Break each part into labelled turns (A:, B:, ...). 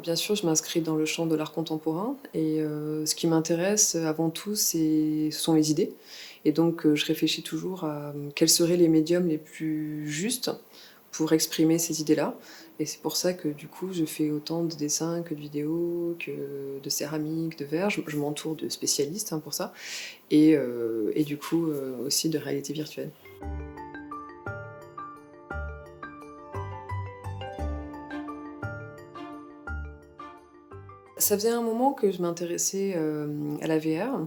A: Bien sûr, je m'inscris dans le champ de l'art contemporain et ce qui m'intéresse avant tout, ce sont les idées et donc je réfléchis toujours à, quels seraient les médiums les plus justes pour exprimer ces idées-là et c'est pour ça que du coup, je fais autant de dessins que de vidéos, que de céramique, de verre. Je m'entoure de spécialistes, hein, pour ça et du coup, aussi de réalité virtuelle. Ça faisait un moment que je m'intéressais, à la VR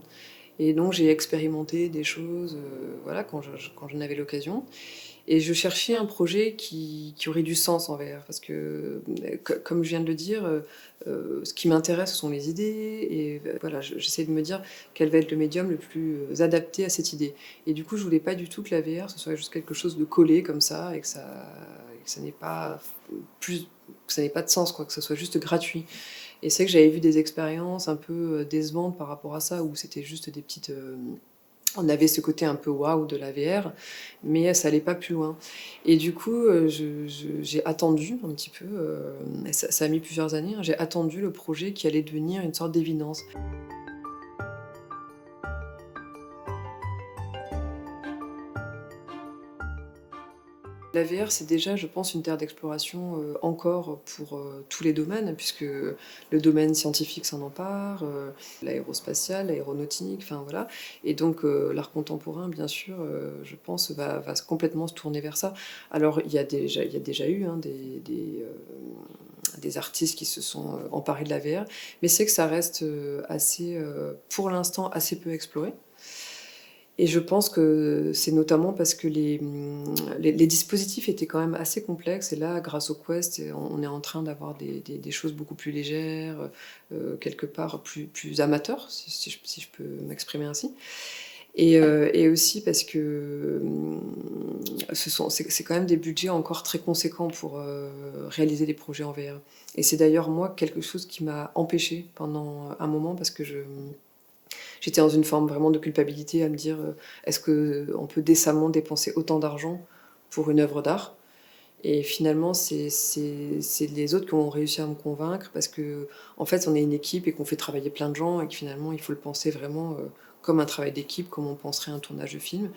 A: et donc j'ai expérimenté des choses, voilà, quand j'en avais l'occasion et je cherchais un projet qui aurait du sens en VR parce que, comme je viens de le dire, ce qui m'intéresse, ce sont les idées et voilà, j'essaie de me dire quel va être le médium le plus, adapté à cette idée et du coup, je voulais pas du tout que la VR, ce soit juste quelque chose de collé comme ça et que ça n'ait pas plus que ça n'ait pas de sens quoi, que ce soit juste gratuit. Et c'est vrai que j'avais vu des expériences un peu, décevantes par rapport à ça, où c'était juste des petites, on avait ce côté un peu waouh de la VR, mais ça allait pas plus loin. Et du coup, j'ai attendu un petit peu, et ça a mis plusieurs années, hein, j'ai attendu le projet qui allait devenir une sorte d'évidence. La VR, c'est déjà, je pense, une terre d'exploration, encore pour, tous les domaines, puisque le domaine scientifique s'en empare, l'aérospatial, l'aéronautique, enfin voilà et donc l'art contemporain, bien sûr, je pense, va complètement se tourner vers ça. Alors il y a déjà eu, hein, des artistes qui se sont, emparés de la VR, mais c'est que ça reste, assez, pour l'instant, assez peu exploré. Et je pense que c'est notamment parce que les dispositifs étaient quand même assez complexes et là, grâce au Quest, on est en train d'avoir des choses beaucoup plus légères, quelque part plus amateurs, si je peux m'exprimer ainsi. Et aussi parce que, c'est quand même des budgets encore très conséquents pour, réaliser des projets en VR. Et c'est d'ailleurs moi quelque chose qui m'a empêchée pendant un moment parce que j'étais dans une forme vraiment de culpabilité à me dire, «Est-ce qu'on peut décemment dépenser autant d'argent pour une œuvre d'art?» Et finalement, c'est les autres qui ont réussi à me convaincre parce qu'en fait, on est une équipe et qu'on fait travailler plein de gens et que finalement, il faut le penser vraiment, comme un travail d'équipe, comme on penserait un tournage de film.